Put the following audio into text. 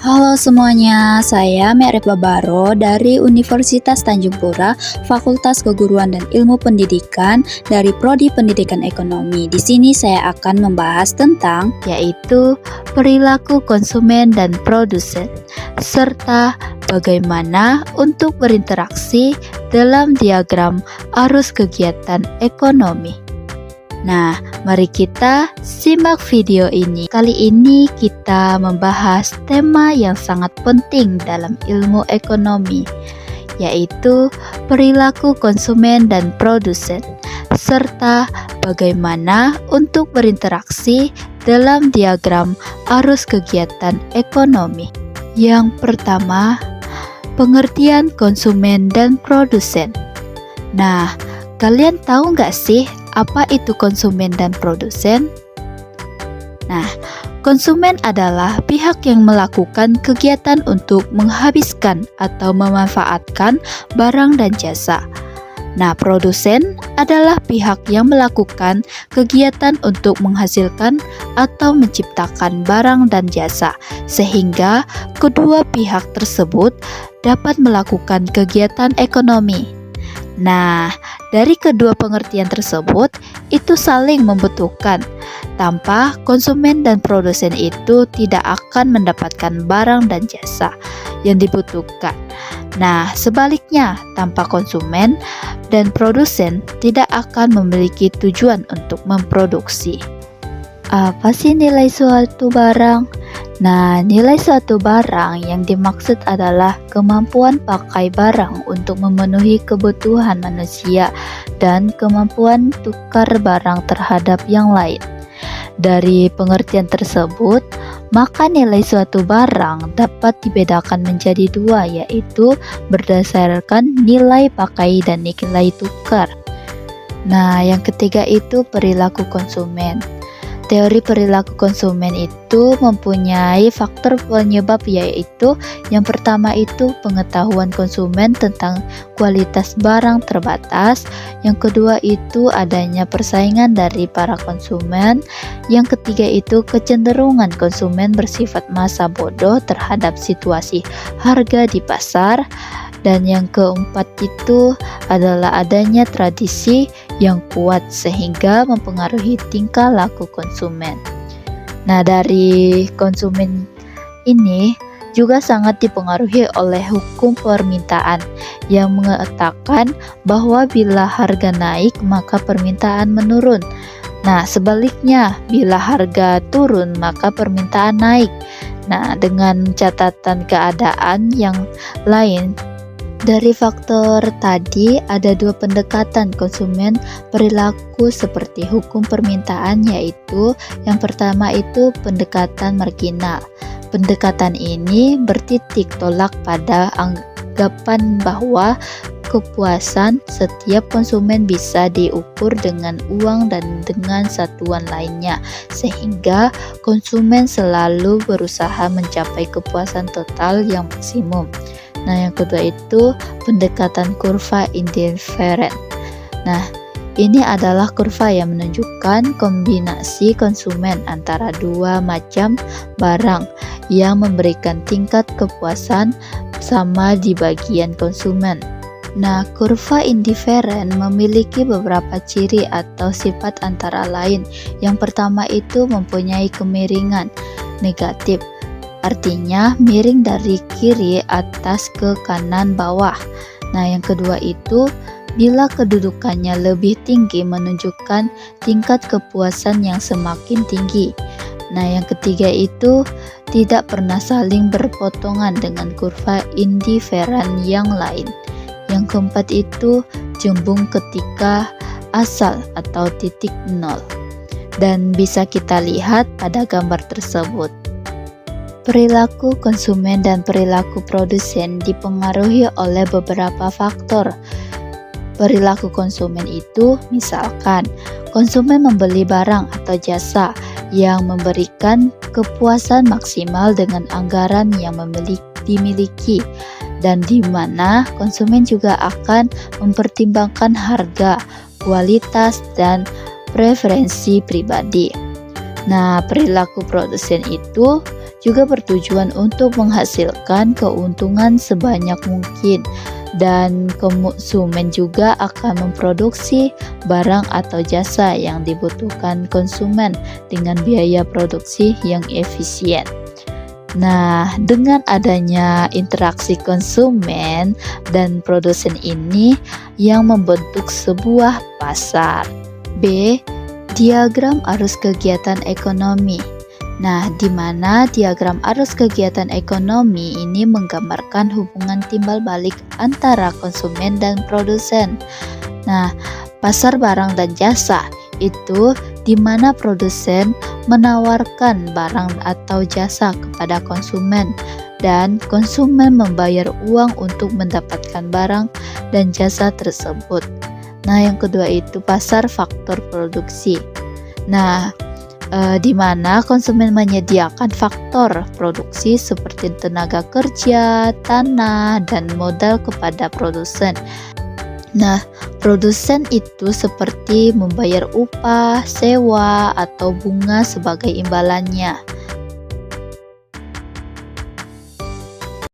Halo semuanya, saya Merep Babaro dari Universitas Tanjung Pura, Fakultas Keguruan dan Ilmu Pendidikan dari Prodi Pendidikan Ekonomi. Di sini saya akan membahas tentang yaitu perilaku konsumen dan produsen, serta bagaimana untuk berinteraksi dalam diagram arus kegiatan ekonomi. Nah, mari kita simak video ini. Kali ini kita membahas tema yang sangat penting dalam ilmu ekonomi, yaitu perilaku konsumen dan produsen, serta bagaimana untuk berinteraksi dalam diagram arus kegiatan ekonomi. Yang pertama, pengertian konsumen dan produsen. Nah, kalian tahu nggak sih apa itu konsumen dan produsen? Nah, konsumen adalah pihak yang melakukan kegiatan untuk menghabiskan atau memanfaatkan barang dan jasa. Nah, produsen adalah pihak yang melakukan kegiatan untuk menghasilkan atau menciptakan barang dan jasa, sehingga kedua pihak tersebut dapat melakukan kegiatan ekonomi. Nah, dari kedua pengertian tersebut, itu saling membutuhkan. Tanpa konsumen dan produsen itu tidak akan mendapatkan barang dan jasa yang dibutuhkan. Nah, sebaliknya, tanpa konsumen dan produsen tidak akan memiliki tujuan untuk memproduksi. Apa sih nilai suatu barang? Nah, nilai suatu barang yang dimaksud adalah kemampuan pakai barang untuk memenuhi kebutuhan manusia dan kemampuan tukar barang terhadap yang lain. Dari pengertian tersebut, maka nilai suatu barang dapat dibedakan menjadi dua, yaitu berdasarkan nilai pakai dan nilai tukar. Nah, yang ketiga itu perilaku konsumen. Teori perilaku konsumen itu mempunyai faktor penyebab, yaitu yang pertama itu pengetahuan konsumen tentang kualitas barang terbatas, yang kedua itu adanya persaingan dari para konsumen, yang ketiga itu kecenderungan konsumen bersifat masa bodoh terhadap situasi harga di pasar, dan yang keempat itu adalah adanya tradisi yang kuat sehingga mempengaruhi tingkah laku konsumen. Nah, dari konsumen ini juga sangat dipengaruhi oleh hukum permintaan yang mengatakan bahwa bila harga naik maka permintaan menurun. Nah, sebaliknya bila harga turun maka permintaan naik. Nah, dengan catatan keadaan yang lain, dari faktor tadi ada dua pendekatan konsumen perilaku seperti hukum permintaan, yaitu yang pertama itu pendekatan marginal. Pendekatan ini bertitik tolak pada anggapan bahwa kepuasan setiap konsumen bisa diukur dengan uang dan dengan satuan lainnya, sehingga konsumen selalu berusaha mencapai kepuasan total yang maksimum. Nah, yang kedua itu pendekatan kurva indiferen. Nah, ini adalah kurva yang menunjukkan kombinasi konsumen antara dua macam barang yang memberikan tingkat kepuasan sama di bagian konsumen. Nah, kurva indiferen memiliki beberapa ciri atau sifat antara lain. Yang pertama itu mempunyai kemiringan negatif. Artinya miring dari kiri atas ke kanan bawah. Nah, yang kedua itu bila kedudukannya lebih tinggi menunjukkan tingkat kepuasan yang semakin tinggi. Nah, yang ketiga itu tidak pernah saling berpotongan dengan kurva indiferen yang lain. Yang keempat itu jembung ketika asal atau titik nol. Dan bisa kita lihat pada gambar tersebut. Perilaku konsumen dan perilaku produsen dipengaruhi oleh beberapa faktor. Perilaku konsumen itu misalkan konsumen membeli barang atau jasa yang memberikan kepuasan maksimal dengan anggaran yang dimiliki, dan di mana konsumen juga akan mempertimbangkan harga, kualitas, dan preferensi pribadi. Nah, perilaku produsen itu juga bertujuan untuk menghasilkan keuntungan sebanyak mungkin, dan konsumen juga akan memproduksi barang atau jasa yang dibutuhkan konsumen dengan biaya produksi yang efisien. Nah, dengan adanya interaksi konsumen dan produsen ini yang membentuk sebuah pasar. B. Diagram arus kegiatan ekonomi. Nah, di mana diagram arus kegiatan ekonomi ini menggambarkan hubungan timbal balik antara konsumen dan produsen. Nah, pasar barang dan jasa itu di mana produsen menawarkan barang atau jasa kepada konsumen dan konsumen membayar uang untuk mendapatkan barang dan jasa tersebut. Nah, yang kedua itu pasar faktor produksi. Nah, di mana konsumen menyediakan faktor produksi seperti tenaga kerja, tanah, dan modal kepada produsen. Nah, produsen itu seperti membayar upah, sewa, atau bunga sebagai imbalannya.